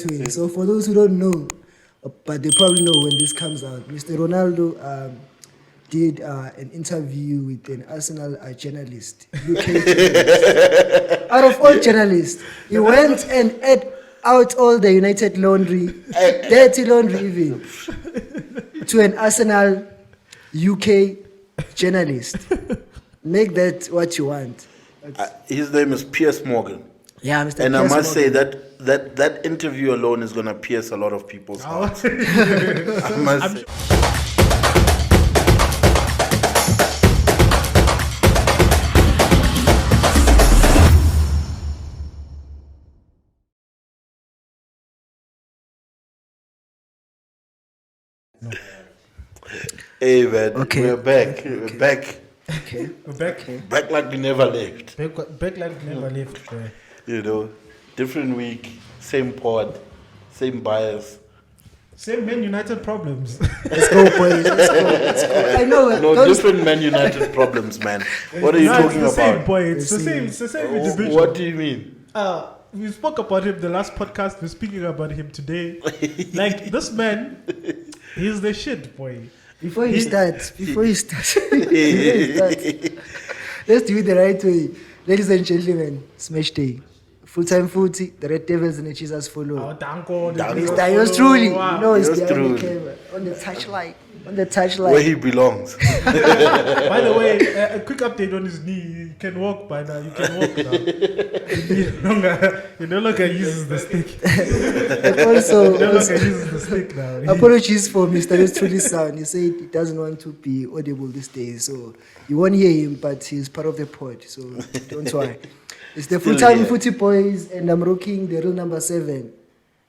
So for those who don't know, but they probably know when this comes out, Mr. Ronaldo did an interview with an Arsenal journalist, UK journalist. Out of all journalists, he went and ate out all the United laundry, dirty laundry even, to an Arsenal UK journalist. Make that what you want. His name is Piers Morgan. Yeah, Mr. And Piers I must Morgan. say that interview alone is going to pierce a lot of people's hearts. I must say. No. Hey man, Okay. we're back. We're back. Okay. We're back. Okay. Back like we never left. Back like never left. You know, different week, same pod, same bias. Same Man United problems. Let's go, boys. Let's go. I know. No, don't- different Man United problems, man. What are you No, talking it's the about? Same, boy. It's the same. It's the same individual. What do you mean? We spoke about him the last podcast. We're speaking about him today. Like this man, he's the shit, boy. Before you start, let's do it the right way. Ladies and gentlemen, Smash Day. Fulltime Footy, the Red Devils and the Jesus follow. Oh, Danko. Mr. Yours truly, Wow. you know, it's Yours there on truly. the camera, on the touchlight. Where he belongs. By the way, a quick update on his knee. He can walk by now. You can walk now. He no longer uses the stick. And also, He no longer uses the stick now. apologies for Mr. Yours truly's sound. He said he doesn't want to be audible these days, so you won't hear him, but he's part of the pod, so don't worry. It's the Still Fulltime here. Footy boys, and I'm rocking the real number 7.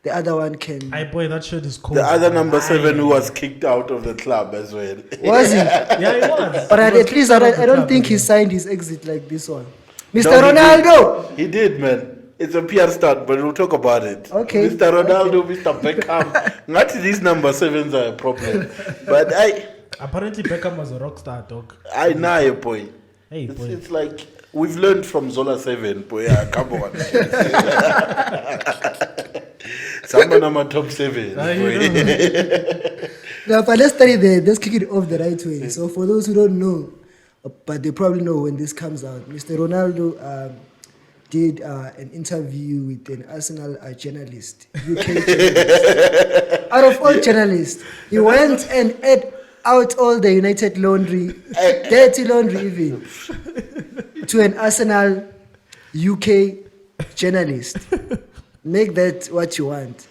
The other one can. Hey, boy, that shirt is cold. The other number 7 who was kicked out of the club as well. Was he? Yeah, he was. But He was at least kicked out of the I don't club, think he yeah. signed his exit like this one. Mr. No, he Ronaldo! He did, man. It's a PR start, but we'll talk about it. Okay. Mr. Ronaldo, Mr. Beckham. Not these number 7s are a problem. But Apparently, Beckham was a rock star, dog. I know, boy. Hey, boy. It's like we've learned from Zola 7, boy. Yeah, come on. Someone on my top 7. Ah, you boy. know. Now, but let's study there. Let's kick it off the right way. So, for those who don't know, but they probably know when this comes out, Mr. Ronaldo did an interview with an Arsenal journalist, UK journalist. Out of all journalists, he went and ate out all the United laundry, dirty laundry even, to an Arsenal UK journalist. Make that what you want.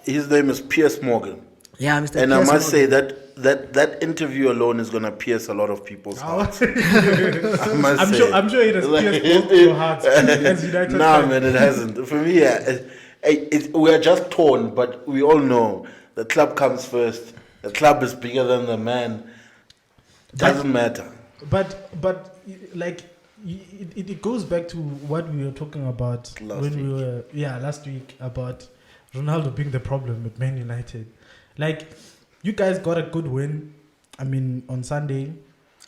His name is Piers Morgan. Yeah, Mr. And I Piers must say Morgan. that interview alone is going to pierce a lot of people's hearts. I must I'm say. sure it has pierced both your hearts as United Nah, fans. man, it hasn't. For me, we are just torn, but we all know the club comes first. The club is bigger than the man. Doesn't matter. But like it goes back to what we were talking about last week about Ronaldo being the problem with Man United. Like you guys got a good win. I mean on Sunday.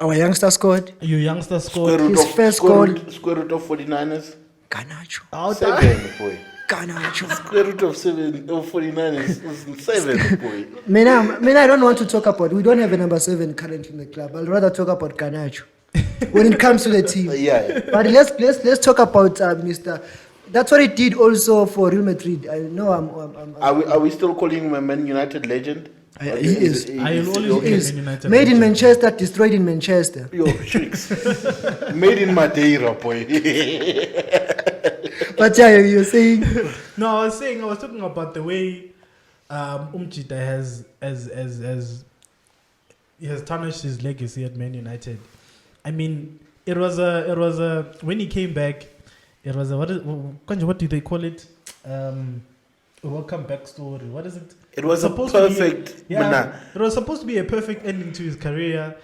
Our youngster scored. Your youngster scored. His first goal. Square root of 49ers. Garnacho. Out 7, boy. Garnacho. Square root of 7 of 49 is 7, boy. I don't want to talk about. We don't have a number 7 currently in the club. I'd rather talk about Garnacho when it comes to the team. Yeah. But let's talk about Mr. That's what he did also for Real Madrid. I know Are we still calling him a Man United legend? He is. I'll always He be a is. Man United Made in legend. Manchester, destroyed in Manchester. Yo, tricks. Made in Madeira, boy. But yeah, you're saying. No, I was talking about the way Umchita has he has tarnished his legacy at Man United. I mean, it was a when he came back, it was a what do they call it? A welcome back story. What is it? It was a supposed to be perfect. it was supposed to be a perfect ending to his career.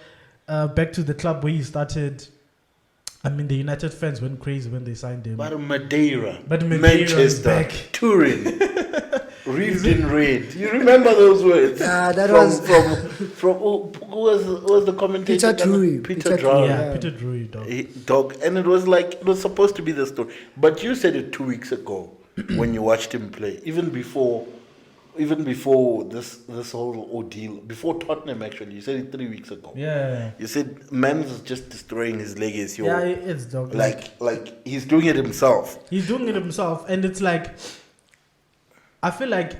Back to the club where he started. I mean, the United fans went crazy when they signed him. But Madeira, But Madeira is Manchester, back. Turin, reefed in red. You remember those words? That from, was from who was the commentator? Peter Drury. Peter Drury. Yeah, Peter Drury, dog. Dog, and it was like it was supposed to be the story, but you said it 2 weeks ago. when you watched him play, even before this whole ordeal, before Tottenham actually. You said it 3 weeks ago. Yeah. You said man's just destroying his legacy. Yeah, it's dog. Like he's doing it himself. He's doing it himself, and it's like, I feel like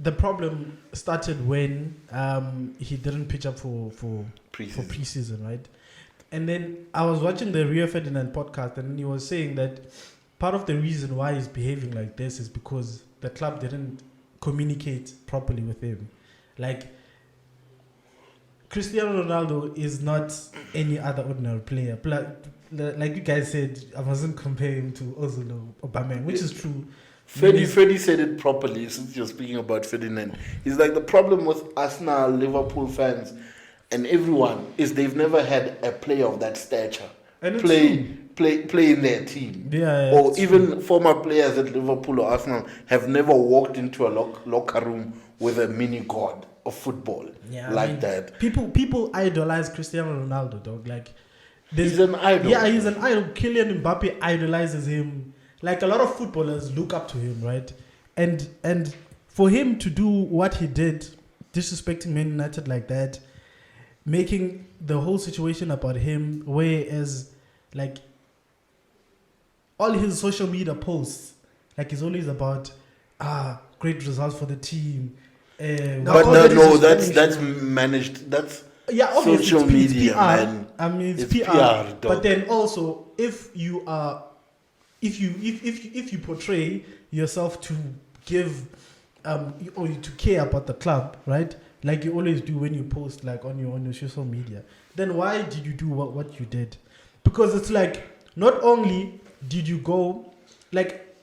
the problem started when he didn't pitch up for preseason, right? And then I was watching the Rio Ferdinand podcast, and he was saying that part of the reason why he's behaving like this is because the club didn't communicate properly with him. Like, Cristiano Ronaldo is not any other ordinary player. Like you guys said, I mustn't compare him to Ozil or Aubameyang, which is true. Freddie said it properly, since you're speaking about Ferdinand. He's like, the problem with Arsenal, Liverpool fans, and everyone is they've never had a player of that stature play in their team. Or even true. Former players at Liverpool or Arsenal have never walked into a locker room with a mini god of football that. People idolize Cristiano Ronaldo, dog. Like, he's an idol. Yeah, he's an idol. Kylian Mbappe idolizes him. Like, a lot of footballers look up to him, right? And for him to do what he did, disrespecting Man United like that, making the whole situation about him, whereas like all his social media posts, like, it's always about great results for the team. That's managed. That's social media, PR, man. I mean, it's PR. Dog. But then also, if you portray yourself to give or to care about the club, right? Like you always do when you post like on your social media, then why did you do what you did? Because it's like, not only did you go, like,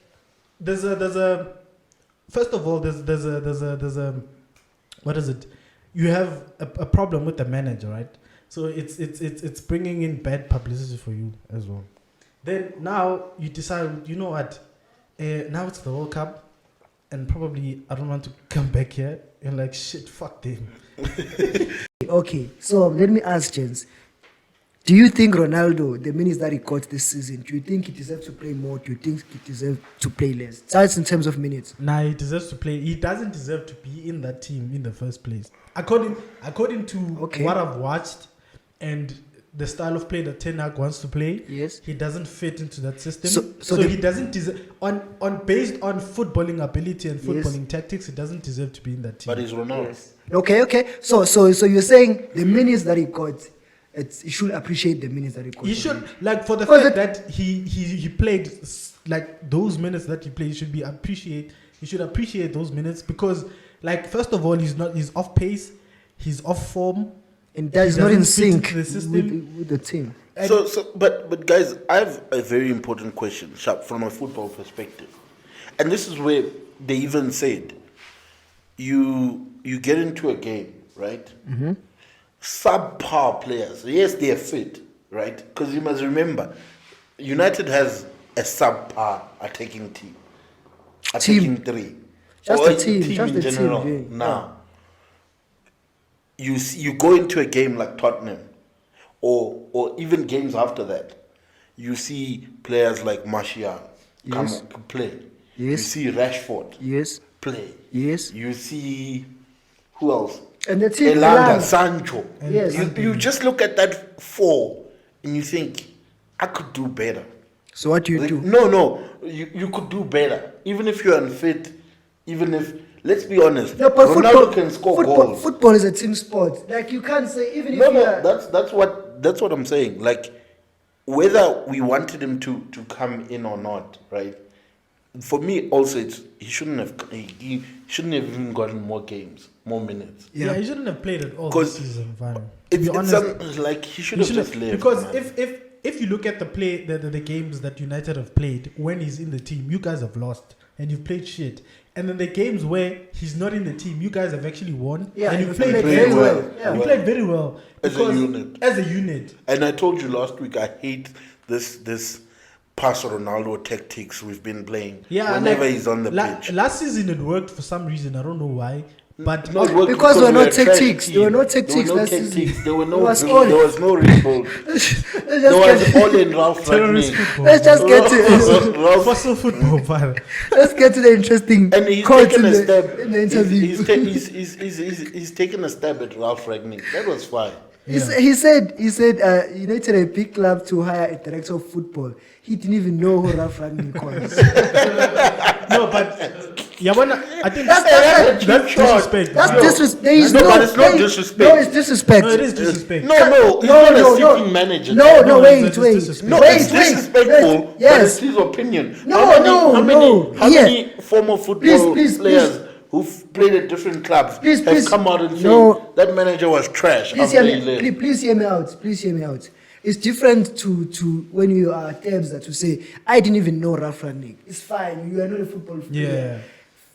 there's a first of all there's a what is it? You have a problem with the manager, right? So it's bringing in bad publicity for you as well. Then now you decide, you know what? Now it's the World Cup, and probably I don't want to come back here. And like, shit, fuck them. Okay, so let me ask, gents. Do you think Ronaldo, the minutes that he got this season, do you think he deserves to play more? Do you think he deserves to play less? That's in terms of minutes. Nah, he deserves to play. He doesn't deserve to be in that team in the first place. According to what I've watched and the style of play that Ten Hag wants to play, yes, he doesn't fit into that system. So he doesn't deserve, based on footballing ability and footballing tactics, he doesn't deserve to be in that team. But he's Ronaldo. Yes. Okay. So you're saying the minutes that he got, he should appreciate the minutes that he got. He should, like, for the fact that he played, like, those minutes that he played, he should appreciate those minutes, because, like, first of all, he's off pace, he's off form, and that is not in sync with the team. But guys, I have a very important question, Sharp, from a football perspective, and this is where they even said, you get into a game, right? Mm-hmm. Subpar players, yes, they are fit, right? Because you must remember, United has a subpar attacking team, attacking three, just a team in general. Now, you go into a game like Tottenham, or even games after that, you see players like Martial come play. Yes. You see Rashford play. Yes. You see who else? And the team Elanga, Sancho. Yes. You just look at that four and you think, I could do better. So what do you do? No. You could do better. Even if you're unfit, even if, let's be honest, No, but Ronaldo can score goals. Football is a team sport. Like, you can't say, even if that's what I'm saying. Like, whether we wanted him to come in or not, right? For me, also, he shouldn't have even gotten more games, more minutes. Yeah, he shouldn't have played at all this season. Like, he should have just left. Because if you look at the games that United have played when he's in the team, you guys have lost and you've played shit. And then the games where he's not in the team, you guys have actually won. Yeah, and you played very well. Yeah. You played very well As a unit. And I told you last week, I hate this pass Ronaldo tactics we've been playing whenever he's on the pitch. Last season it worked for some reason, I don't know why, But No, it worked because there were we no a trash tactics. team. There were no tactics. There were no last season. tactics. There were no It was drill. all- There was no rebuild. There was all in Ralph terrorist Rangnick. football. Let's just get to Ralph, Fossil football, man. let's get to the interesting and he's quotes taken in a stab. the interview. He's taken a stab at Ralph Rangnick. That was fine. He said United are a big club to hire a director of football. He didn't even know who Ralph Rangnick was. No, but I think That's disrespect. That's No. disrespect. There is No, no, but it's not disrespect. No, it's disrespect. No, it is disrespect. No, he's not a sitting manager. No, wait. it's disrespect. No, wait, it's disrespectful, but Yes. it's his opinion. No, How Here. many former football Please, players who've played at different clubs have come out and No. said that manager was trash Please after hear he me. left? Please hear me out. Please hear me out. It's different to when you are tabs that to say, I didn't even know Ralph Rangnick. It's fine. You are not a football player. Yeah.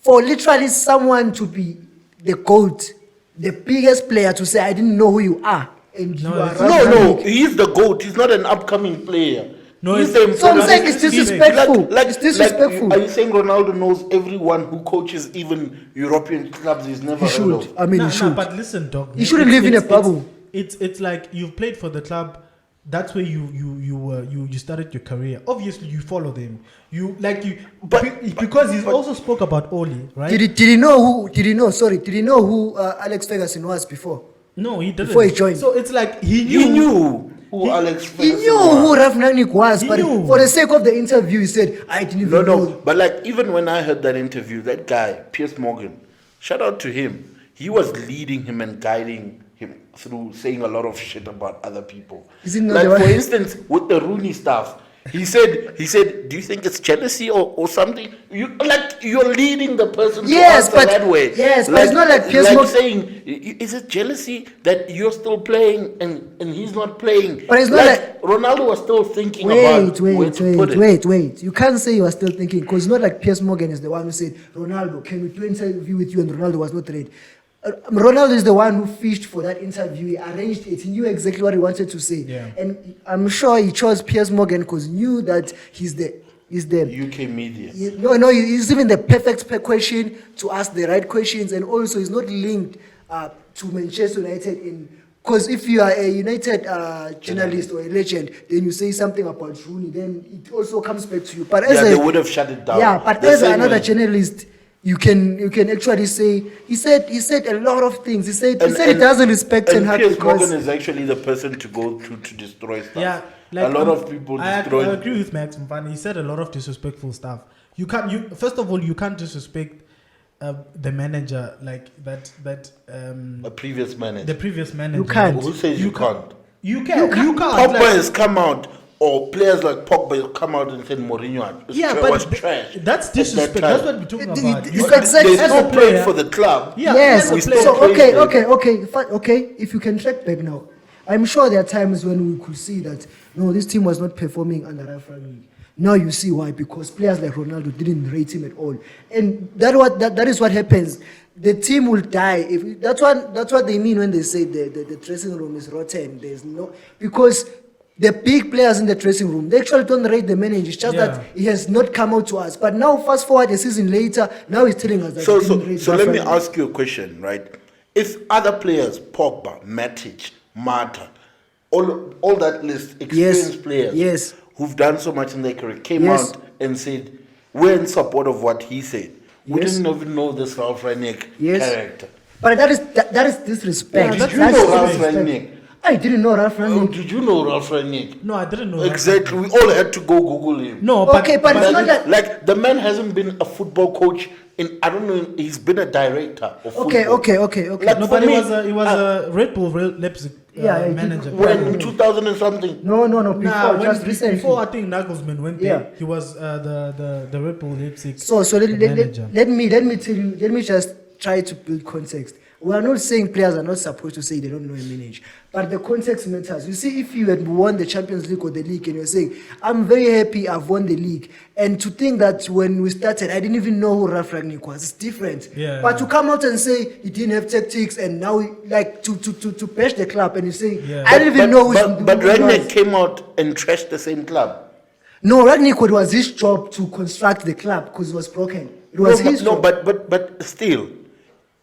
For literally someone to be the GOAT, the biggest player, to say, I didn't know who you are. And No, you are it's- Ralph No, Rangnick. he's the GOAT. He's not an upcoming player. No, he's it's- the So I'm important- saying it's disrespectful. It's disrespectful. Are you saying Ronaldo knows everyone who coaches even European clubs he's never He heard should. of? I mean, Nah, he should. but listen, dog. He shouldn't live in a bubble. It's like you've played for the club. That's where you started your career. Obviously, you follow them. Because he also spoke about Oli, right? Did he know who Alex Ferguson was before? No, he didn't. Before he joined. So it's like he He knew. knew who Alex He Ferguson knew was. who Ralph Rangnick was, He but knew. for the sake of the interview, he said, I didn't even know. No, but like even when I heard that interview, that guy, Piers Morgan, shout out to him. He was leading him and guiding him through saying a lot of shit about other people. Is it not Like the one- for instance, with the Rooney stuff, he said, do you think it's jealousy or something? You're leading the person Yes, to answer but- that way. yes, but it's not like Piers Morgan- saying, is it jealousy that you're still playing and he's not playing? But it's not like- Ronaldo was still thinking about where to put it. Wait. You can't say you are still thinking, because it's not like Piers Morgan is the one who said, Ronaldo, can we do an interview with you? And Ronaldo was not ready. Ronaldo is the one who fished for that interview. He arranged it. He knew exactly what he wanted to say. Yeah. And I'm sure he chose Piers Morgan because he knew that he's the UK media. No, he's even the perfect question to ask the right questions, and also he's not linked to Manchester United. Because if you are a United journalist or a legend, then you say something about Rooney, then it also comes back to you. But as They would have shut it down. Yeah, but The as same another way. journalist, you can actually say he said a lot of things. He said he And- doesn't respect Ten And Hag Piers because Morgan is actually the person to go to destroy stuff. Yeah, a lot of people I destroy. agree with Max Mfana. He said a lot of disrespectful stuff. First of all, you can't disrespect the manager like that. A previous manager. The previous manager. You can't. Who says you can't? You can't. Pogba like- has come out, or players like Pogba have come out and said Mourinho was trash. That's at that disrespect. time. That's what we're talking about. It's You- exactly- They as still a played player- for the club. Yeah, yes. as a we player- still play Okay. If you can track back now, I'm sure there are times when we could see that no, this team was not performing under Ralph Rangnick. Now you see why, because players like Ronaldo didn't rate him at all, and that is what happens. The team will die. That's what they mean when they say the dressing room is rotten. There's no, because the big players in the dressing room, they actually don't rate the manager. It's just Yeah. that he has not come out to us. But now, fast forward a season later, now he's telling us that he didn't rate So Ralph let me Rangnick. ask you a question, right? If other players, Pogba, Matic, Mata, all that list, experienced players, Yes. who've done so much in their career, came Yes. out and said, we're in support of what he said. We Yes. didn't even know this Ralph Rangnick Yes. character. But that is disrespect. Yeah, Did you That's know Ralph disrespect. Rangnick? I didn't know Ralph Oh, Rangnick. did you know Ralph Rangnick? No, I didn't know. that. Exactly. We all had to go Google him. No, but Okay, but it's not that. Like the man hasn't been a football coach in, I don't know, he's been a director of football. Okay. Like, No, for but me, he was a Red Bull Leipzig Yeah, he did- manager. when in 2000 and something. No. Before, Nah, just recently. before I think Nagelsmann went there, Yeah. he was the Red Bull Leipzig So manager. let me tell you. Let me just try to build context. We are not saying players are not supposed to say they don't know a manage, but the context matters. You see, if you had won the Champions League or the league, and you're saying, "I'm very happy I've won the league," and to think that when we started, I didn't even know who Ralph Rangnick was, it's different. Yeah. But to come out and say he didn't have tactics, and now like to bash the club, and you say, Yeah. "I didn't even know who But who he Rangnick was." came out and trashed the same club. No, Rangnick, it was his job to construct the club because it was broken. It was his job. But still,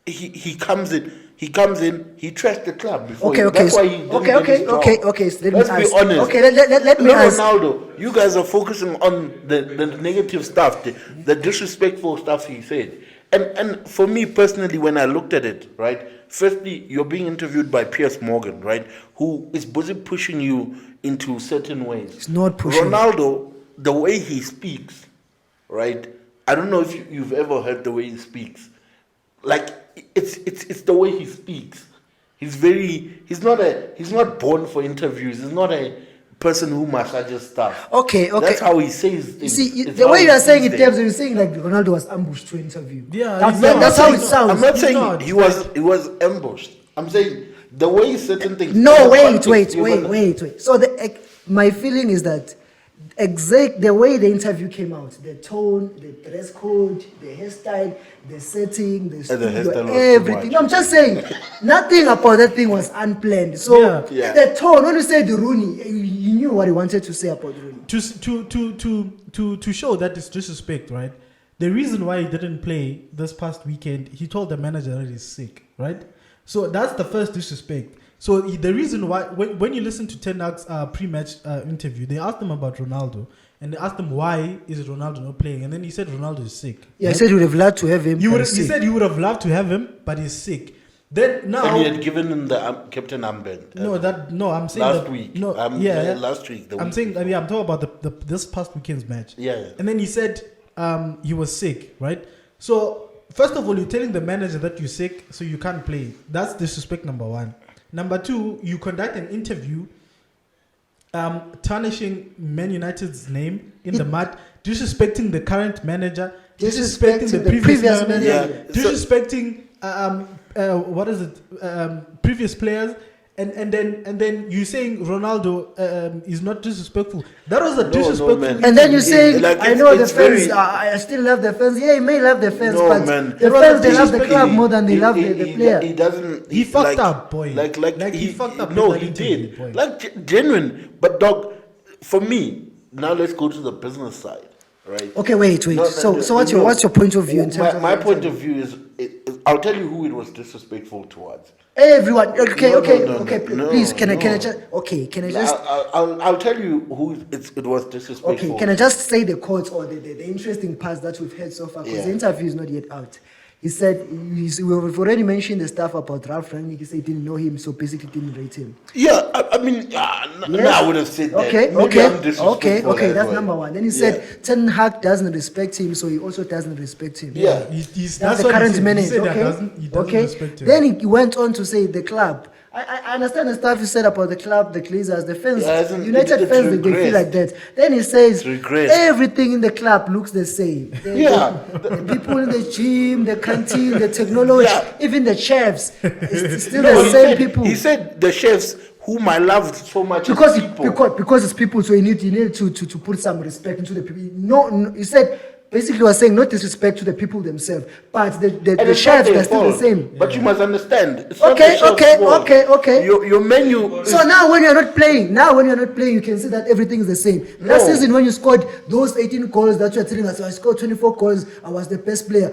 he comes in, he trashed the club before. Okay. That's why he didn't get his job. Okay. So Let's be honest. Okay, let me ask. Ronaldo, you guys are focusing on the negative stuff, the disrespectful stuff he said. And for me personally, when I looked at it, right, firstly, you're being interviewed by Piers Morgan, right, who is busy pushing you into certain ways. It's not pushing. Ronaldo, the way he speaks, right, I don't know if you've ever heard the way he speaks. Like, it's the way he speaks. He's not born for interviews. He's not a person who massages stuff. Okay. That's how he says things. See, the way you are saying it, you're saying like Ronaldo was ambushed to interview. Yeah, that's how it sounds. I'm not saying he was ambushed. I'm saying the way certain things. No, wait. So my feeling is that the way the interview came out, the tone, the dress code, the hairstyle, the setting, the studio, everything. No, I'm just saying, nothing about that thing was unplanned. So the tone, when you said Rooney, you knew what he wanted to say about Rooney. To show that it's disrespect, right? The reason why he didn't play this past weekend, he told the manager that he's sick, right? So that's the first disrespect. So the reason why, when you listen to Ten Hag's pre-match interview, they asked him about Ronaldo, and they asked him why is Ronaldo not playing, and then he said Ronaldo is sick. Yeah, right? He said he would have loved to have him. He said he would have loved to have him, but he's sick. Then now, and he had given him the captain armband. I'm saying last week. Last week. I'm saying I'm talking about this past weekend's match. Yeah. And then he said he was sick, right? So first of all, you're telling the manager that you're sick, so you can't play. That's disrespect number one. Number two, you conduct an interview tarnishing Man United's name in the mud, disrespecting the current manager, disrespecting the previous manager, disrespecting previous players, and then you saying Ronaldo is not disrespectful. That was a disrespectful. And then you saying, I know the fans. I still love the fans. Yeah, he may love the fans, but the fans they love the club more than they love the player. He doesn't. He fucked up, boy. He fucked up. No, he did. Boy. Like genuine, but dog. For me, now let's go to the business side, right? Okay, wait. So what's your point of view in terms of my point of view is I'll tell you who it was disrespectful towards. Everyone. Please, can I just? I'll tell you who it was disrespectful. Okay, can I just say the quotes or the interesting parts that we've heard so far? Because the interview is not yet out. He said, we've already mentioned the stuff about Ralph Rangnick. He said he didn't know him, so basically didn't rate him. Yeah, I mean, I would have said that. Okay, that's number one. Then he said Ten Hag doesn't respect him, so he also doesn't respect him. Yeah, that's the current manager. He doesn't respect him. Then he went on to say the club. I understand the stuff you said about the club, the Glazers, the fans, United fans, they feel like that. Then he says everything in the club looks the same. The people in the gym, the canteen, the technology, even the chefs, it's still the same people. He said the chefs whom I love so much because it's people, so you need to put some respect into the people. No, he said. Basically, was saying not disrespect to the people themselves, but the chefs are still the same. But you must understand. It's okay. Your menu. So now, when you're not playing, you can see that everything is the same. Last season, when you scored those 18 goals, that you're telling us, I scored 24 goals, I was the best player.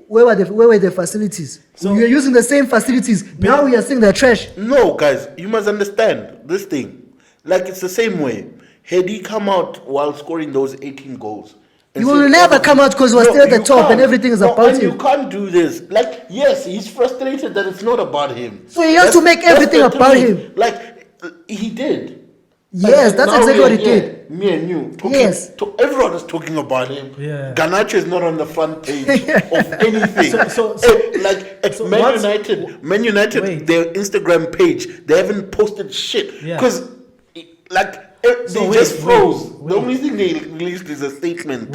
Where were the facilities? So you're using the same facilities. Now we are saying they're trash. No, guys, you must understand this thing. Like it's the same way. Had he come out while scoring those 18 goals. You will never come out because we're still at the top and everything is about him. You can't do this. Like, yes, he's frustrated that it's not about him. So he has to make everything about him. Like, he did. Yes, that's exactly what he did. Me and you. Yes. Everyone is talking about him. Yeah. Garnacho is not on the front page of anything. Man United, their Instagram page, they haven't posted shit. Because, they just froze. The only thing they released is a statement.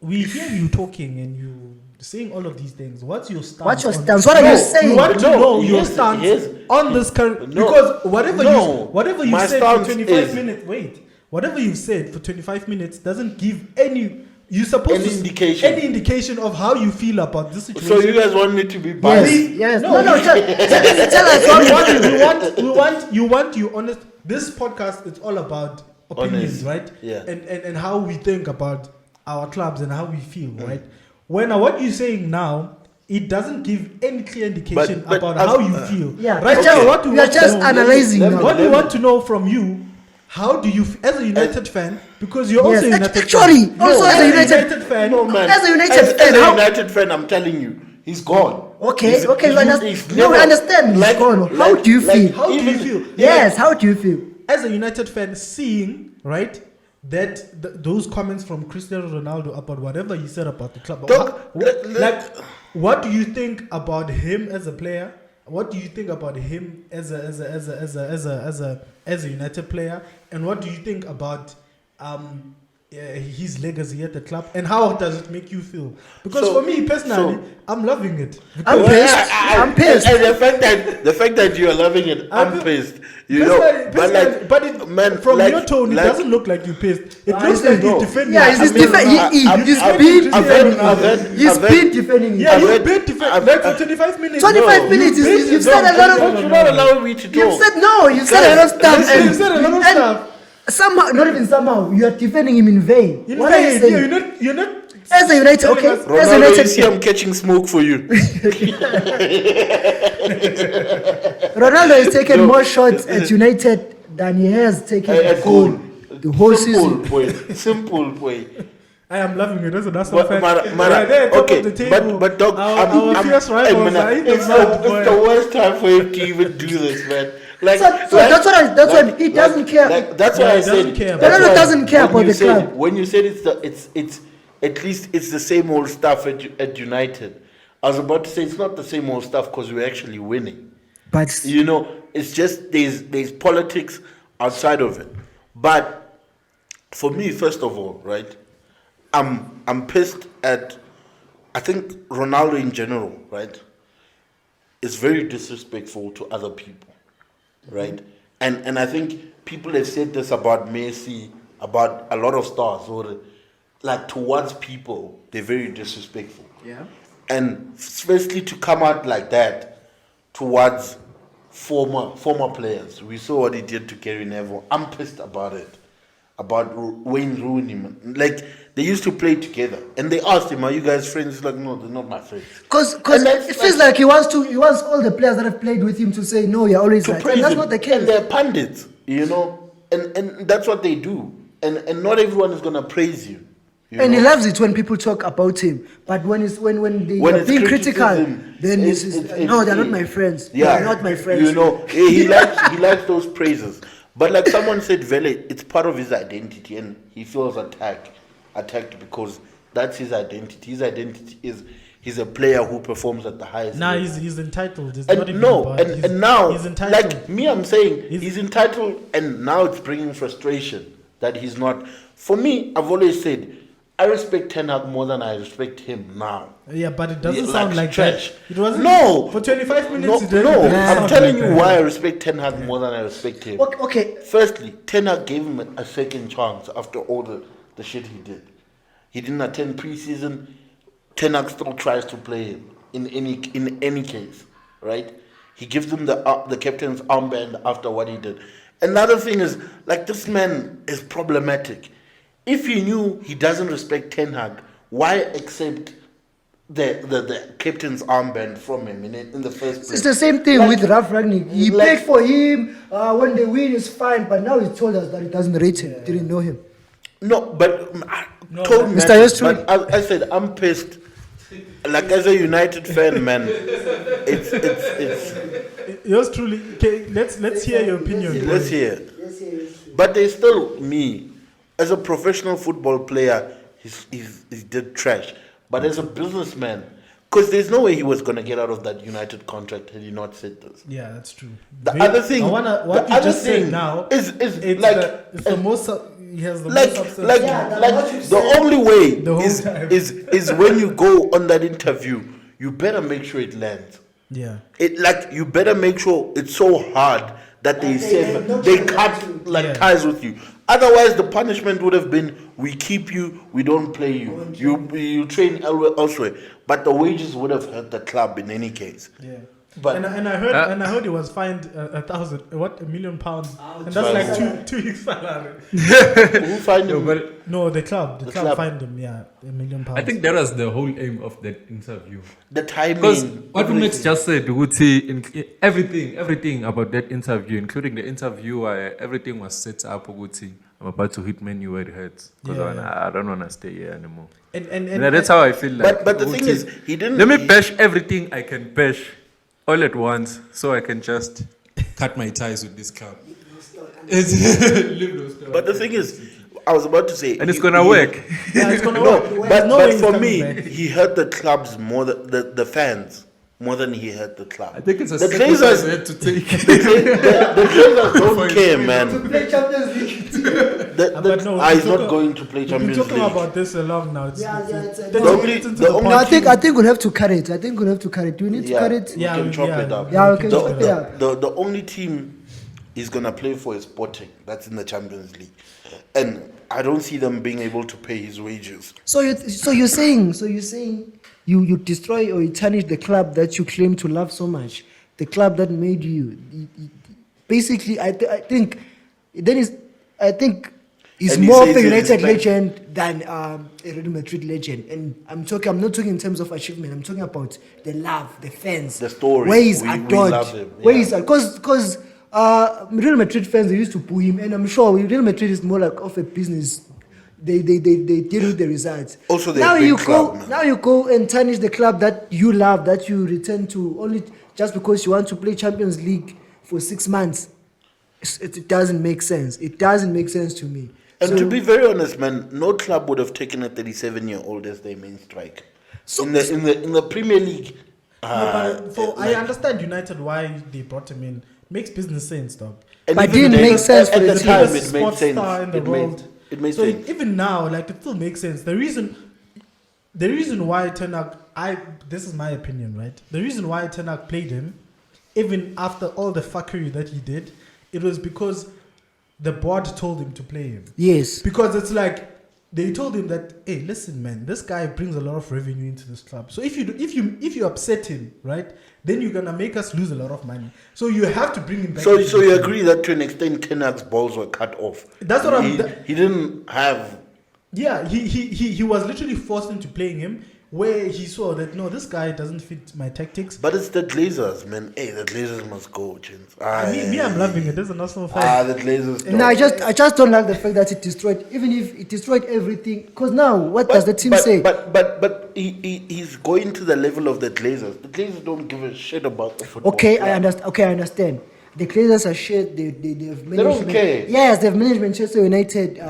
We hear you talking and you saying all of these things. What's your stance? What are you saying? You want to know your stance on this current... Because whatever you said for 25 minutes... Whatever you said for 25 minutes doesn't give any... You're supposed to any indication of how you feel about this situation. So you guys want me to be biased? Yes. No. Tell us. You want you honest. This podcast is all about opinions, right? Yeah. And how we think about our clubs and how we feel, right? When what you're saying now it doesn't give any clear indication about how you feel. Yeah, right okay. now, what we are want to just know, analyzing now. What we want to know from you, how do you, as a United fan, because you're also a United actually, fan. also as a United fan. No, man. As a United as fan, a how- United fan, I'm telling you, he's gone. Okay, He's- okay, he's- you understand. he's You never- understand? like- How like- do you like feel? How do you even- feel? Yes, how do you feel? As a United fan, seeing, right, that those comments from Cristiano Ronaldo about whatever he said about the club, what do you think about him as a player? What do you think about him as a United player? And what do you think about his legacy at the club? And how does it make you feel? Because for me personally, I'm loving it. I'm pissed. I'm pissed. And the fact that you are loving it, I'm pissed. You know, but from your tone, it doesn't look like you're pissed. It looks like you're defending. Yeah, he's been defending. Yeah, you've been defending. Like for 25 minutes. 25 minutes. You've said a lot of. You're not allowing me to talk. You've said no. You've said a lot of stuff. You've said a lot of stuff. Somehow, not even somehow, you are defending him in vain. In What vain, are you saying? you're not. As a United, okay. As a Ronaldo, United, you see I'm catching smoke for you. Ronaldo has taken more shots at United than he has taken at goal the whole season. Simple point. I am loving it as an Arsenal fan. Okay, but dog, our fierce rivals are in the it's the worst time for him to even do this, man. Like, So that's what he doesn't care. That's what I said. Ronaldo doesn't care about the club. When you said it's at least it's the same old stuff at United. I was about to say it's not the same old stuff because we're actually winning. But You know, it's just there's politics outside of it. But for me, first of all, right, I'm pissed at, I think Ronaldo in general, right, is very disrespectful to other people, right? And I think people have said this about Messi, about a lot of stars, or like towards people, they're very disrespectful. yeah. And especially to come out like that towards former players. We saw what he did to Gary Neville. I'm pissed about it. About Wayne Rooney. Like, they used to play together. And they asked him, are you guys friends? He's like, no, they're not my friends. Because it feels like he wants all the players that have played with him to say, no, you're always right. And that's not the case. And they're pundits, you know. And that's what they do. And not everyone is going to praise you. And he loves it when people talk about him. But when they are being critical, then no, they're not my friends. Yeah, They're not my friends. You know, he likes those praises. But like someone said, Vele, it's part of his identity, and he feels attacked because that's his identity. His identity is he's a player who performs at the highest level. He's entitled. It's And not even no, about and now, he's entitled. like me, I'm saying he's entitled, and now it's bringing frustration that he's not. For me, I've always said, I respect Ten Hag more than I respect him now. Yeah, but it doesn't Yeah, sound like trash. that. It wasn't. No. For 25 minutes, No, it didn't I'm sound telling like you that. why I respect Ten Hag more than I respect him. Okay. Firstly, Ten Hag gave him a second chance after all the shit he did. He didn't attend preseason. Ten Hag still tries to play him in any case, right? He gives him the captain's armband after what he did. Another thing is, like, this man is problematic. If he knew he doesn't respect Ten Hag, why accept the captain's armband from him in the first place? It's the same thing with Ralf Rangnick. He played for him. When they win, it's fine. But now he told us that he doesn't rate him. Didn't know him. No, but Mr. Yostru. But I said I'm pissed. Like, as a United fan, man, it's Yours truly. Okay, let's hear your opinion. let's hear. But there's still me. As a professional football player, he did trash. But as a businessman, because there's no way he was going to get out of that United contract had he not said this. Yeah, that's true. The other thing, what you just said now is it's like it's the most. He has the like most substance. like Yeah, like what you the said only way the whole time. is when you go on that interview, you better make sure it lands. Yeah. It like you better make sure it's so hard that they cut like ties with you. Otherwise, the punishment would have been we keep you, we don't play you. You train elsewhere. But the wages would have hurt the club in any case. Yeah. But and I heard he was fined £1 million, and that's like two weeks salary. who fined him? No, the club fined him, £1 million. I think that was the whole aim of that interview. The timing. Because what Max just said, everything about that interview, including the interviewer, everything was set up. I'm about to hit menu where it hurts because I don't want to stay here anymore. And that's how I feel like. But the thing is, he didn't. Let me bash everything I can bash all at once, so I can just cut my ties with this club. But the thing is, I was about to say, and it's gonna work. Yeah, it's gonna work. But for me, he hurt the clubs more than the fans. More than he hurt the club. I think it's a the Glazers had to take. the Glazers don't care, man. To play Champions League. He's not going to play Champions League. We've been talking about this a long now. I think we'll have to cut it. Do we need to cut it? Yeah, we can chop it up. Yeah, we can chop it up. The only team he's gonna play for is Sporting. That's in the Champions League, and I don't see them being able to pay his wages. So you're saying you destroy or you tarnish the club that you claim to love so much, the club that made you. Basically, I think he's more of a United legend than a Real Madrid legend. And I'm not talking in terms of achievement. I'm talking about the love, the fans, the story. Where he's we adored. love him. Where he's because Real Madrid fans, they used to boo him, and I'm sure Real Madrid is more like of a business. They deal with the results. Also, now you go and tarnish the club that you love, that you return to only just because you want to play Champions League for 6 months. It doesn't make sense. It doesn't make sense to me. And to be very honest, man, no club would have taken a 37-year-old as their main striker. So in the Premier League. I understand United why they brought him in. Makes business sense, dog. But it didn't make sense at the time. It made sports sense. Star in the world. It made so sense. Even now, like, it still makes sense. The reason why Ten Hag, this is my opinion, right? The reason why Ten Hag played him, even after all the fuckery that he did, it was because the board told him to play him. Yes. Because it's like they told him that, hey, listen, man, this guy brings a lot of revenue into this club. So if you upset him, right, then you're gonna make us lose a lot of money. So you have to bring him back. So you agree that to an extent, Ten Hag's balls were cut off. That's what he didn't have. Yeah, he was literally forced into playing him, where he saw that no, this guy doesn't fit my tactics. But it's the Glazers, man. Hey, the Glazers must go, Chins. I'm loving it. There's an Arsenal fan. The Glazers. No, I just don't like the fact that it destroyed. Even if it destroyed everything, because now what does the team say? But he's going to the level of the Glazers. The Glazers don't give a shit about the football. Okay, I understand. The Glazers are shit. They have management. They don't care. Yes, they have managed Manchester United.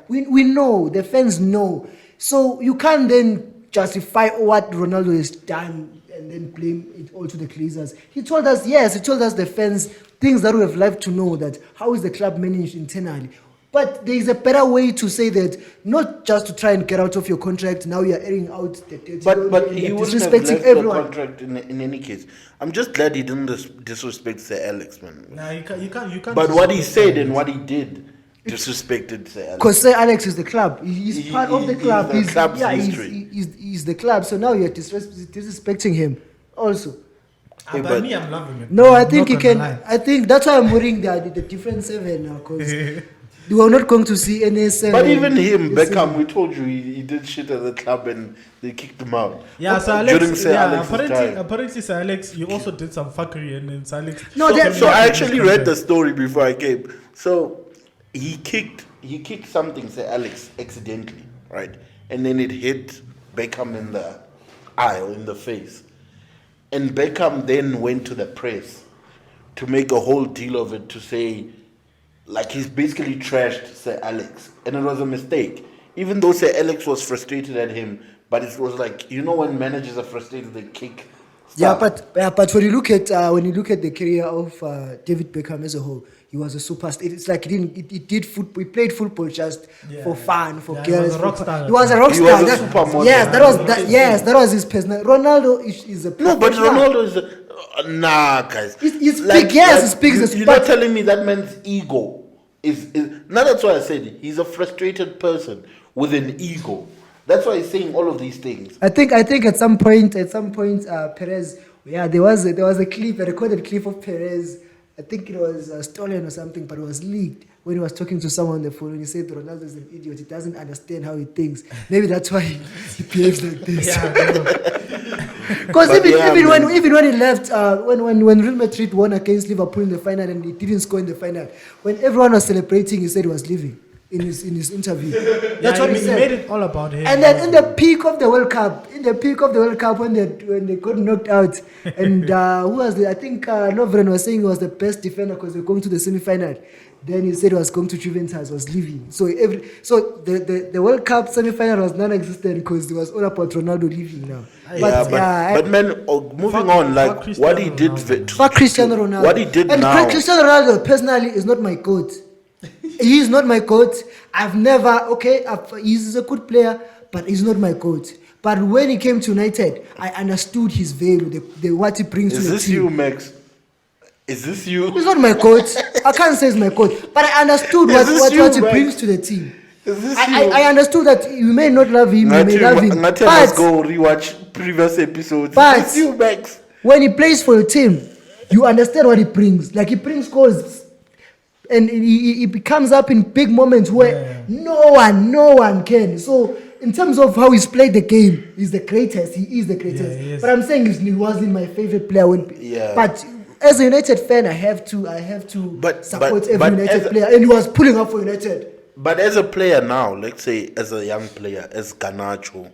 We know, the fans know. So you can't then justify what Ronaldo has done and then blame it all to the Glazers. He told us the fans things that we have liked to know, that how is the club managed internally. But there is a better way to say that, not just to try and get out of your contract. Now you are airing out the dirty. But he wouldn't have left everyone. The contract in any case. I'm just glad he didn't disrespect Sir Alex, man. Nah, you can't. But what he said and what he did disrespected Sir Alex. Because Sir Alex is the club. He's part of the club. He's the club's history. He's the club. So now you're disrespecting him also. But me, I'm loving it. No, I think he can. I think that's why I'm worrying the different 7 now, because we are not going to see any 7. But even him, Beckham, we told you he did shit at the club and they kicked him out. Yeah, Sir Alex. Apparently, Sir Alex, you also did some fuckery, and then Sir Alex. So I actually read the story before I came. So he kicked something, Sir Alex, accidentally, right? And then it hit Beckham in the eye or in the face. And Beckham then went to the press to make a whole deal of it, to say, like, he's basically trashed Sir Alex. And it was a mistake. Even though Sir Alex was frustrated at him, but it was like, you know, when managers are frustrated, they kick stuff. Yeah, but when you look at the career of David Beckham as a whole, he was a superstar. It's like he did football. He played football just for fun, for girls. He was a rock star. He was a rock star. He was a supermodel. That was his personal. Ronaldo is a no, but Ronaldo is nah, guys. He speaks. You're not telling me that man's ego is. Now that's why I said he's a frustrated person with an ego. That's why he's saying all of these things. I think at some point, Perez Yeah, there was a clip, a recorded clip of Perez. I think it was stolen or something, but it was leaked when he was talking to someone on the phone. And he said Ronaldo is an idiot. He doesn't understand how he thinks. Maybe that's why he behaves like this. Because even when he left, when Real Madrid won against Liverpool in the final and he didn't score in the final, when everyone was celebrating, he said he was leaving. In his interview, that's what he said. He made it all about him. And then in the peak of the World Cup, when they got knocked out, and who was it? I think Lovren was saying he was the best defender because they were going to the semi-final. Then he said he was going to Juventus, was leaving. So the World Cup semi-final was non-existent because it was all about Ronaldo leaving now. But moving on, like what he did fuck Cristiano Ronaldo. What he did and now. Cristiano Ronaldo personally is not my GOAT. He is not my GOAT. He's a good player, but he's not my GOAT. But when he came to United, I understood his value, what he brings to the team. Is this you, Max? Is this you? He's not my GOAT. I can't say he's my GOAT, but I understood what he brings to the team. I understood that you may not love him, you may love him. But let's go rewatch previous episodes. But is this you, Max? When he plays for your team, you understand what he brings. Like he brings goals. And he comes up in big moments where no one can. So in terms of how he's played the game, he's the greatest. He is the greatest. But I'm saying he wasn't my favorite player. But as a United fan, I have to support every United player. And he was pulling up for United. But as a player now, let's say as a young player, as Garnacho,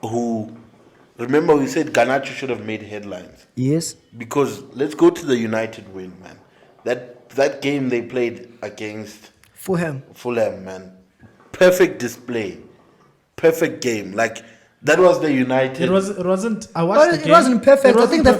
who, remember we said Garnacho should have made headlines. Yes. Because let's go to the United win, man. That game they played against Fulham, man. Perfect display. Perfect game. Like that was the United. It wasn't. I watched the game. It wasn't perfect. I think the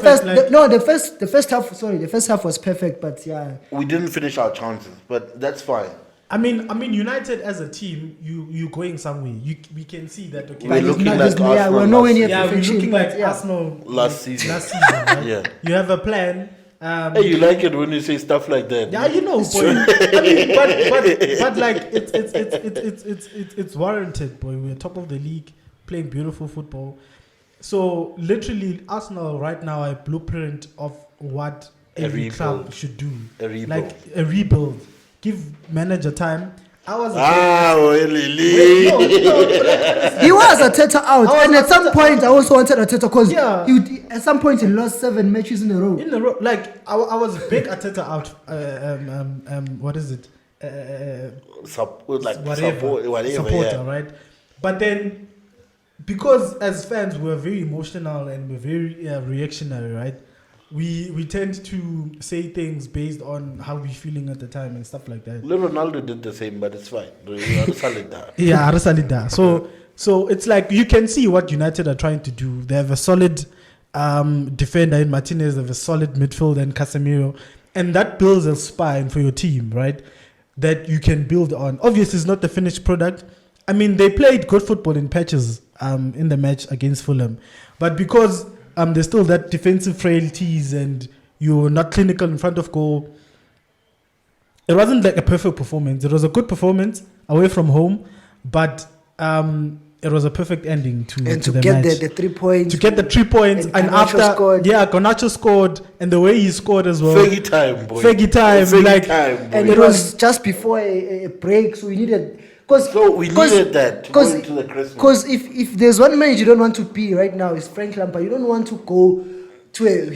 first half. Sorry, the first half was perfect, but yeah. We didn't finish our chances, but that's fine. I mean, United as a team, you going somewhere. We can see that. Okay, we're looking like Arsenal. Yeah, we're nowhere near perfection. We're looking like Arsenal last season. Right? Yeah. You have a plan. Hey, you like it when you say stuff like that? Yeah, you know, boy. I mean, but like it's warranted, boy. We're top of the league, playing beautiful football. So literally, Arsenal right now are a blueprint of what every club should do. Like a rebuild. Give manager time. I was he was Arteta out, and at some point I also wanted Arteta because at some point he lost 7 matches in a row. Like I was big Arteta out. What is it? Supporter, right? But then because as fans we're very emotional and we're very reactionary, right? We tend to say things based on how we're feeling at the time and stuff like that. Ronaldo did the same, but it's fine. So it's like you can see what United are trying to do. They have a solid defender in Martinez, they have a solid midfield and Casemiro, and that builds a spine for your team, right? That you can build on. Obviously, it's not the finished product. I mean, they played good football in patches in the match against Fulham, but because there's still that defensive frailties and you're not clinical in front of goal. It wasn't like a perfect performance. It was a good performance away from home, but it was a perfect ending to the match. To get the 3 points. To get the 3 points. And after, Garnacho scored. And the way he scored as well. Fergie time, boy. Fergie time. And it was just before a break, so we needed... we needed that to go into the Christmas. Because if there's one man you don't want to be right now, it's Frank Lampard. You don't want to go to a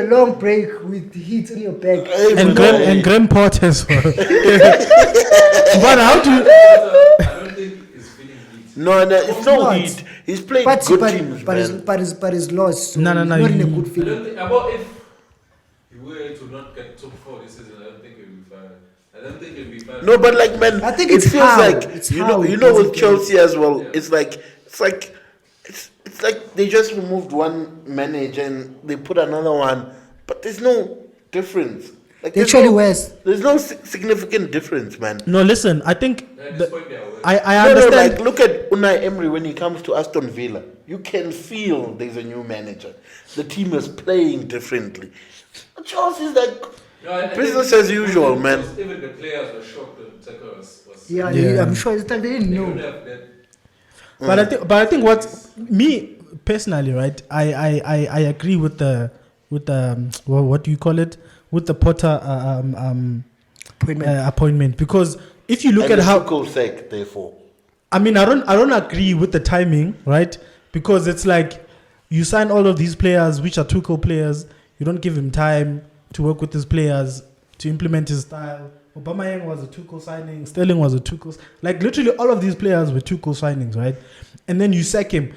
long break with heat on your back. And Graham Potter as well. But how do I don't think he's feeling heat. No, it's not heat. He's playing good teams, but he's lost. So no. Not in a good feeling. I don't think, about if he were to not get top 4 this season, I don't think he'll be fine. No, but like, man, I think it feels like you know with Chelsea as well. Yeah. It's like they just removed one manager and they put another one, but there's no difference. Like There's no significant difference, man. No, listen. I think I understand. understand. Like, look at Unai Emery when he comes to Aston Villa. You can feel there's a new manager. The team is playing differently. Chelsea's like. Business as usual, man. Even the players were shocked that Tucker was I'm sure it's like they didn't know. But I think what me personally, right? I agree with the what do you call it? With the Potter appointment, because if you look at how sake, therefore, I mean, I don't agree with the timing, right? Because it's like you sign all of these players, which are Tuchel players. You don't give him time to work with his players, to implement his style. Aubameyang was a Tuchel signing. Sterling was a Tuchel. Like literally, all of these players were Tuchel signings, right? And then you sack him.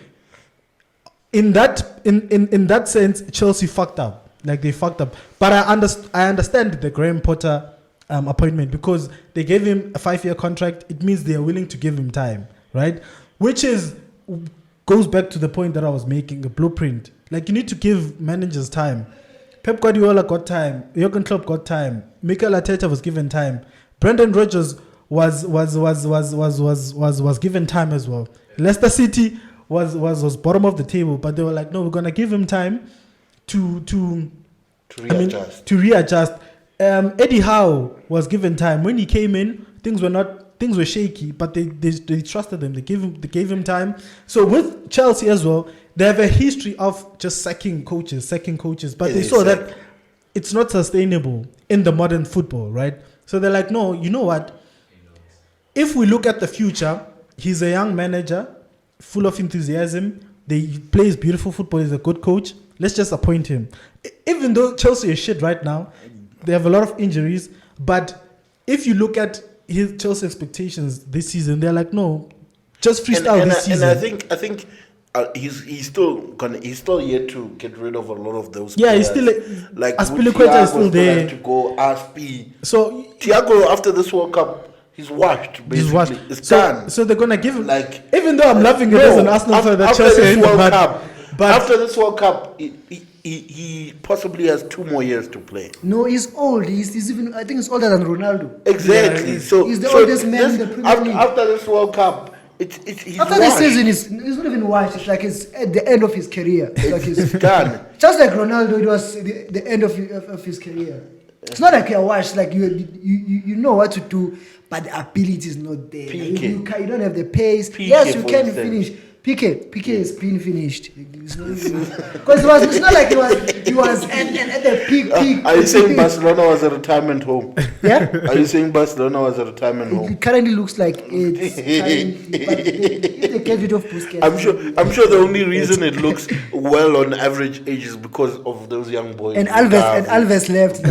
In that sense, Chelsea fucked up. Like they fucked up. But I understand the Graham Potter appointment, because they gave him a 5-year contract. It means they are willing to give him time, right? Which goes back to the point that I was making, the blueprint. Like you need to give managers time. Pep Guardiola got time. Jurgen Klopp got time. Mikel Arteta was given time. Brendan Rodgers was given time as well. Leicester City was bottom of the table, but they were like, no, we're gonna give him time to readjust. Eddie Howe was given time. When he came in, things were shaky, but they trusted him. They gave him time. So with Chelsea as well, they have a history of just sacking coaches, but they saw that it's not sustainable in the modern football, right? So they're like, no, you know what? If we look at the future, he's a young manager, full of enthusiasm. He plays beautiful football. He's a good coach. Let's just appoint him. Even though Chelsea is shit right now, they have a lot of injuries. But if you look at his Chelsea expectations this season, they're like, no, just freestyle this season. And I think he's still yet to get rid of a lot of those. Yeah, players. he's still like Aspilicueta is still there. Have to go Aspi. So Thiago, after this World Cup, he's washed. Basically, it's done. So they're gonna give him, like, even though I'm loving it as an Arsenal fan that Chelsea ain't but after this World Cup, he possibly has 2 more years to play. No, he's old. He's even, I think he's older than Ronaldo. Exactly. Yeah, he's the oldest man in the Premier League. After this World Cup, he's after this season, he's not even washed. It's like it's at the end of his career. It's like he's done. Just like Ronaldo, it was the end of his career. It's not like you're washed. Like you know what to do, but the ability is not there. Like you don't have the pace. Yes, you can finish. Piqué is being finished. Because it's not like he was at the peak. Are you saying Barcelona was a retirement home? Yeah? Are you saying Barcelona was a retirement home? It currently looks like it's time, but if they get rid of Busquets. I'm sure the only reason it looks well on average age is because of those young boys. And Alves left.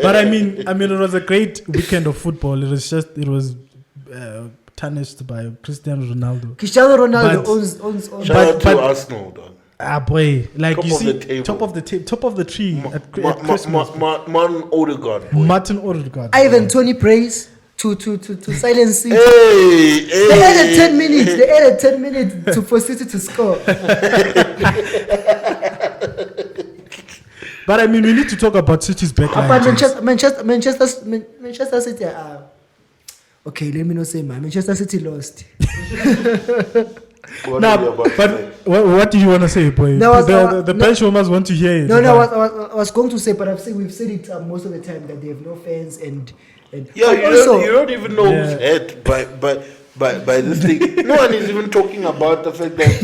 But I mean, it was a great weekend of football. It was tarnished by Cristiano Ronaldo. Cristiano Ronaldo owns. Shout out to Arsenal, dog. Ah boy, like top you of see, the table. top of the tree at Christmas. Martin Odegaard. Martin Odegaard. Ivan Toney prays to silence City. Hey. They added 10 minutes. They added 10 minutes for City to score. But I mean, we need to talk about City's backline. But Manchester City. Okay, let me not say Manchester City lost. What do you want to say, boy? The bench warmers want to hear it. I was going to say, but we've said it most of the time that they have no fans and yeah, you don't even know who's hurt by this thing. No one is even talking about the fact that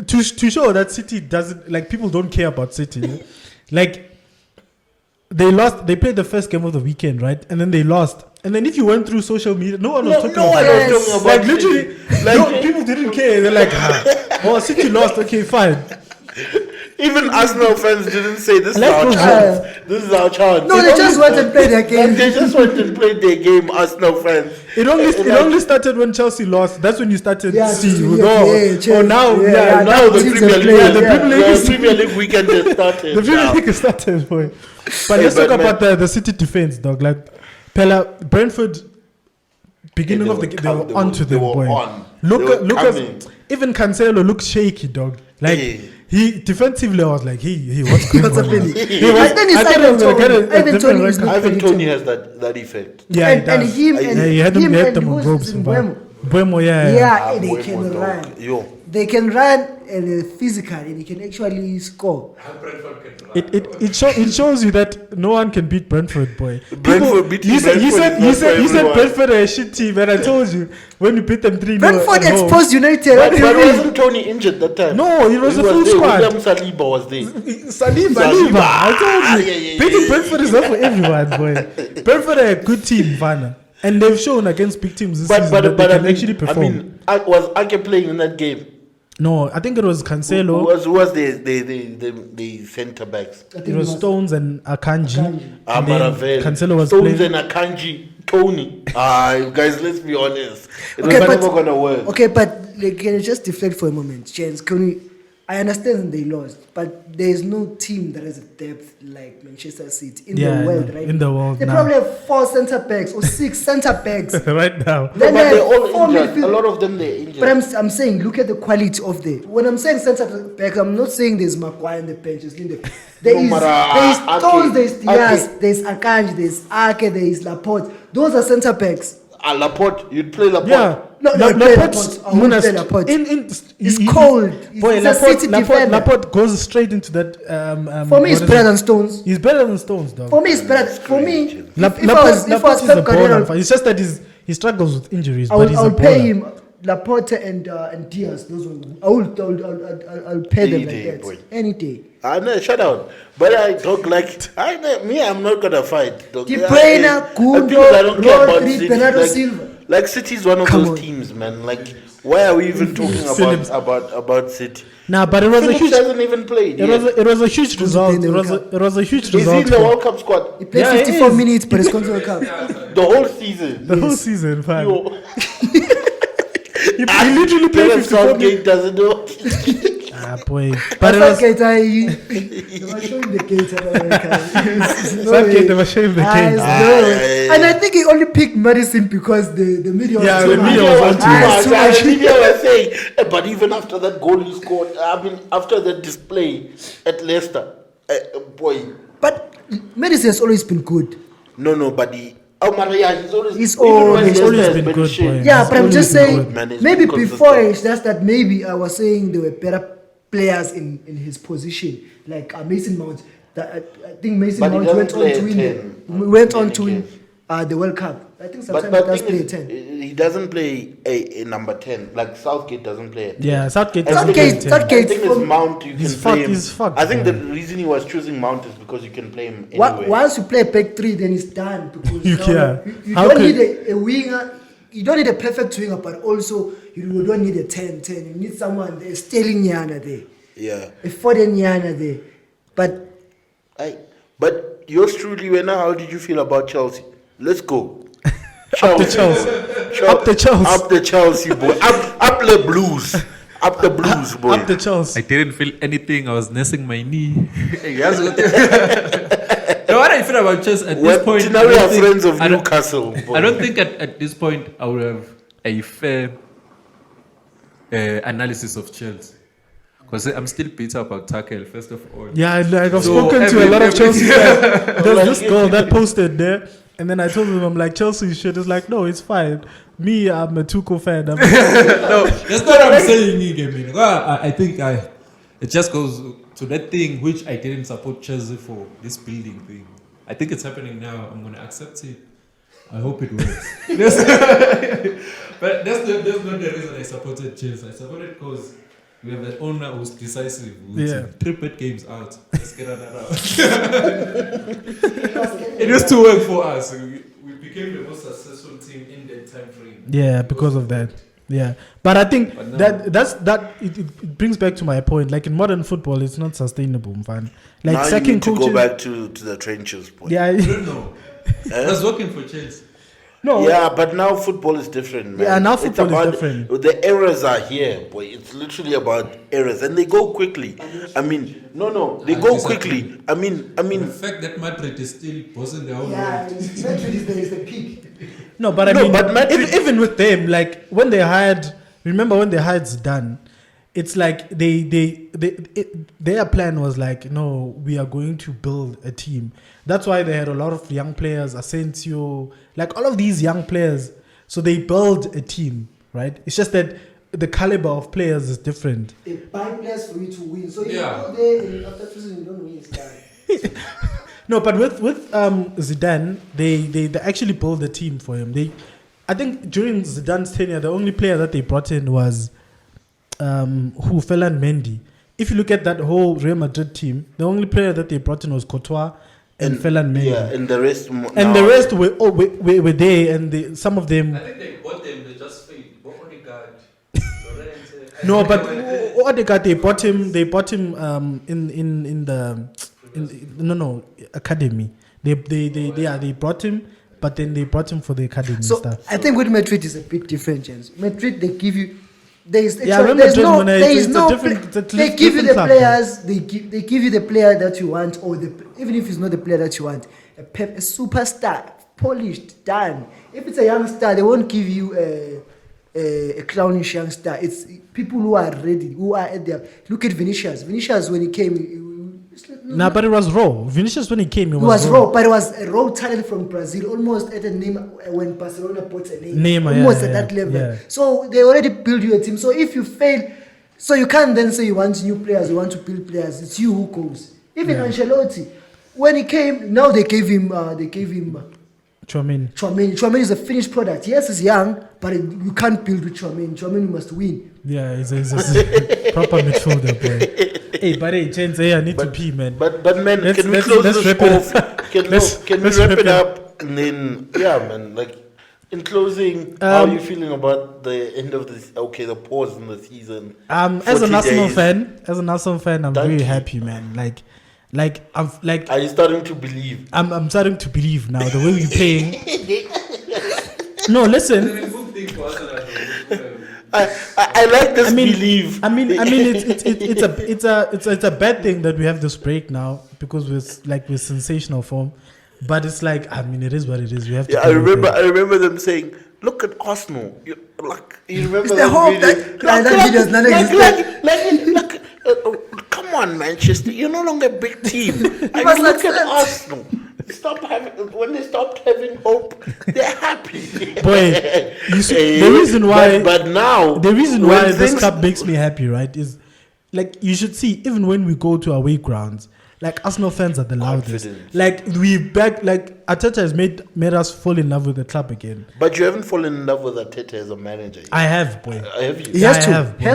to show that City doesn't, like, people don't care about City. Like, they played the first game of the weekend, right? And then they lost. And then if you went through social media, no one was talking about it. Like, literally, people didn't care. They're like, City lost. Okay, fine. Even Arsenal fans didn't say this is our chance. This is our chance. No, they just went and played their game. They just went and played their game, Arsenal fans. It only started when Chelsea lost. That's when you started to see. Now the Premier League weekend has started. The Premier League started, boy. But let's talk about the City defense, dog. Like, Brentford, beginning of the game, they were onto them, boy. Look, even Cancelo looked shaky, dog. Like, he defensively, I was like, what's going on? Ivan Toney has that effect. Yeah, he had them on ropes. Buemo, they can run. they can run and physical, and he can actually score. It shows you that no one can beat Brentford, boy. Brentford beat you said everyone. Brentford are a shit team, and I told you when you beat them 3-0. Brentford exposed United. But wasn't Tony injured that time? No, it was He a full there. squad. William Saliba was there. Saliba. I told you. Yeah. Beating Brentford is not for everyone, boy. Brentford are a good team, Vanna. And they've shown against big teams this season that they can actually perform. Was Ake playing in that game? No, I think it was Cancelo. Who was the centre backs? It was Stones and Akanji. And then Maravel. Cancelo was Stones playing. and Akanji. Tony. Guys, let's be honest. It Okay, was but- never gonna work. Okay, but like, can you just deflect for a moment? Chance, I understand they lost, but there is no team that has a depth like Manchester City in the world, right? In the world They now. probably have 4 centre backs or 6 centre backs. Right now. Then But they they're have all 4 injured. midfield- A lot of them they're injured. But I'm saying, look at the quality of the. When I'm saying centre back, I'm not saying there's Maguire on the bench. There is Stones, there's Diaz, there's Akanji, there's Ake, there's Laporte. Those are centre backs. Laporte, you'd play Laporte. Yeah. No, Laporte's I won't play Laporte. It's he- cold. Boy, It's a City defender. Laporte goes straight into that. For me, it's what better is than Stones. it? He's better than Stones, dog. For me, it's better. For me, if I Laporte was is a Pep baller. Guardiola, It's just that he struggles with injuries, I but he's a will pay baller. him Laporte and Diaz. Those ones. I'll pay them Any like day, that boy. any day. I know, shut out. But I don't like. I'm not gonna fight. Dog. De Bruyne, And Gundo, people that don't care about Rodri, City, Bernardo like, Silva. Like City is one of Come those on. teams, man. Like, why are we even talking Phillips. about City? Nah, but it was a Phillips huge. hasn't even played. It was a huge result. in the World It was a huge Is he result. in the for- World Cup squad? He played Yeah, he 54 is. minutes, but it's Consumer Cup. The whole season. The whole season, fam. Yo, He literally played Gareth 54 minutes. Southgate doesn't know. Ah, boy. But it That's was. they were showing the gates. Southgate never shaved the case. And I think he only picked Madison because the media was Yeah, too the much. media was on to Ah, it. too much. The media was saying, but even after that goal he scored, after that display at Leicester, boy, But Madison has always been good. no, but Maria, he's always He's even when always Leicester has been good, shit. boy. Yeah, He's but I'm always just been saying, good. Man, he's maybe been before consistent. it's just that maybe I was saying there were better players in his position, like Mason Mount. That I think Mason But he Mount went doesn't on play to at win. 10. Went on Then to win again. the World Cup. I think But sometimes he does thing play is, 10. he doesn't play a number 10. Like Southgate doesn't play at 10. Yeah, Southgate. And doesn't Southgate- play 10. Southgate- I think it's Mount you He's can play fucked- him. he's fucked, I think the man. reason he was choosing Mount is because you can play him anywhere. Once you play back 3, then it's done. Because You now can. You How don't could- need a winger. You don't need a perfect winger, but also you don't need a 10. You need someone there, Sterling Yana there, Yeah. a Foden Yana there. But yours truly, Wena, how did you feel about Chelsea? Let's go. Up the Chelsea. Up the Chelsea. Up the Chelsea, boy. Up the Blues. Up the Blues, boy. Up the Chelsea. I didn't feel anything. I was nursing my knee. Yes, what- No, what I feel about Chelsea at this point. Now I we don't are think- friends of I don't- Newcastle. Boy. I don't think at this point I would have a fair analysis of Chelsea. Because I'm still bitter about Tuchel, first of all. Yeah, like I've So spoken to a lot of every- Chelsea fans. There's this girl that posted there, and then I told them, I'm like, Chelsea shit. It's like, no, it's fine. Me, I'm a Tuchel fan. No, that's not what I'm saying, Igemin. I think it just goes to that thing which I didn't support Chelsea for, this building thing. I think it's happening now. I'm going to accept it. I hope it works. But that's not the reason I supported Chelsea. I supported because we have an owner who's decisive. Yeah. 3 bad games out. Let's get that out. It used to work for us. We became the most successful team in that time frame. Yeah, because of that. Yeah, but I think But no. it brings back to my point. Like in modern football, it's not sustainable, man. Like now you second need to coaches. go back to the trenches, boy. Yeah, I don't know. I was working for Chelsea. no. Yeah, but now football is different, man. Yeah, now It's football is about- different. The errors are here, boy. It's literally about errors, and they go quickly. I mean, no, they I go disagree. quickly. I mean, The fact that Madrid is still bossing their own world. Madrid is the peak. No, but I No, mean, but Madrid- even with them, like when they hired, remember when they hired Zidane, it's like their plan was like, no, we are going to build a team. That's why they had a lot of young players, Asensio, like all of these young players. So they build a team, right? It's just that the caliber of players is different. They buy players for you to win. So if Yeah. you go there and after season you don't win, it's done. No, but with Zidane, they actually built the team for him. I think during Zidane's tenure, the only player that they brought in was Ferland Mendy. If you look at that whole Real Madrid team, the only player that they brought in was Courtois and Ferland Mendy. Yeah, and the rest. The rest were there, and some of them. I think they bought them. They just failed. What Odegaard? No, but Odegaard they bought him. They bought him in the academy. They brought him, but then they brought him for the academy So stuff. I think with Madrid is a bit different, James. Madrid they give you. They give you the players. They give you the player that you want, or even if it's not the player that you want, a superstar, polished, done. If it's a youngster, they won't give you a clownish youngster. It's people who are ready, who are at their. Look at Vinicius. Vinicius when he came. But it was raw. Vinicius when he came, It was raw, but it was a raw talent from Brazil, almost at a name when Barcelona bought a Neymar, almost at that level. Yeah. So they already build you a team. So if you fail, so you can't then say you want new players, you want to build players. It's you who goes. Even Ancelotti, when he came, now they gave him Tchouaméni. Tchouaméni is a finished product. Yes, he's young, but you can't build with Tchouaméni. Tchouaméni must win. Yeah, he's a proper midfielder, boy. Hey, but hey, James, I need to pee, man. But man, can we close this off? Can we wrap it up? And then, yeah, man, like, in closing, how are you feeling about the end of this? Okay, the pause in the season. As an Arsenal fan, I'm very happy, man. Are you starting to believe? I'm starting to believe now the way we're playing. No, listen. I like this belief. It's a bad thing that we have this break now because we're sensational form, but it's like it is what it is. We have to. Yeah, I remember them saying, "Look at Arsenal." You remember it's the hope that come on, Manchester. You're no longer a big team. Look at Arsenal. When they stopped having hope, they're happy. Boy, you see, the reason why. But now, the reason why this cup makes me happy, right, is like you should see even when we go to away grounds, like Arsenal fans are the loudest. Confidence. Like Arteta has made us fall in love with the club again. But you haven't fallen in love with Arteta as a manager. I have, boy. Have you? He has to.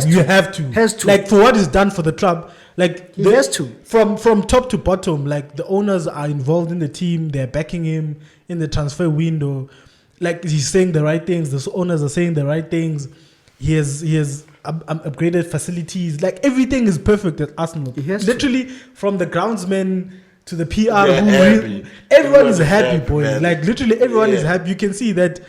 You have to. Has to. Like for what he's done for the club. Like he has to. From top to bottom, like the owners are involved in the team, they're backing him in the transfer window. Like he's saying the right things, the owners are saying the right things. He has upgraded facilities. Like everything is perfect at Arsenal. Literally from the groundsman to the PR, everyone is happy, boy. Man. Like literally everyone is happy. You can see that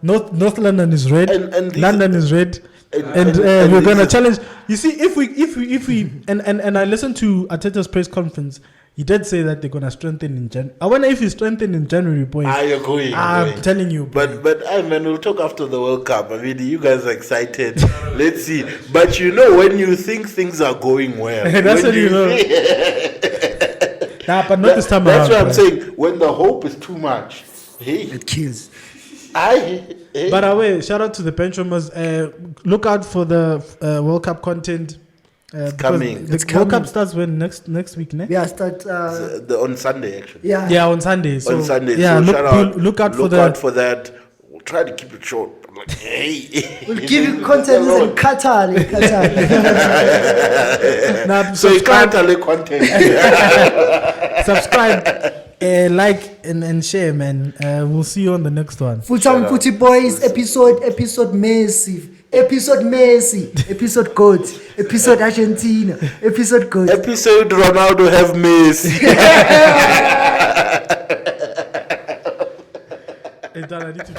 North London is red, and London is red. And we're gonna challenge. You see, if we and I listened to Arteta's press conference. He did say that they're gonna strengthen in January. I wonder if he strengthened in January, boy. You're going. I'm telling you. Boy. But man, we'll talk after the World Cup. I mean, you guys are excited. Let's see. But when you think things are going well, that's what you know. But not this time around. That's what I'm saying. When the hope is too much, it kills. By the way, shout out to the benchwarmers. Look out for the World Cup content. It's coming. The World Cup starts when next week, ne? Yeah, start on Sunday actually. Yeah, on Sunday. So, on Sunday. Yeah, so look out for that. We'll try to keep it short. Like, we'll give you content in Qatar. Now, so you can't tell the content. Subscribe, like and share, man. We'll see you on the next one. Fulltime Footy Boys episode massive. Episode Messi, episode GOAT, episode Argentina, episode GOAT. Episode Ronaldo have Messi. Hey, Dan, I need to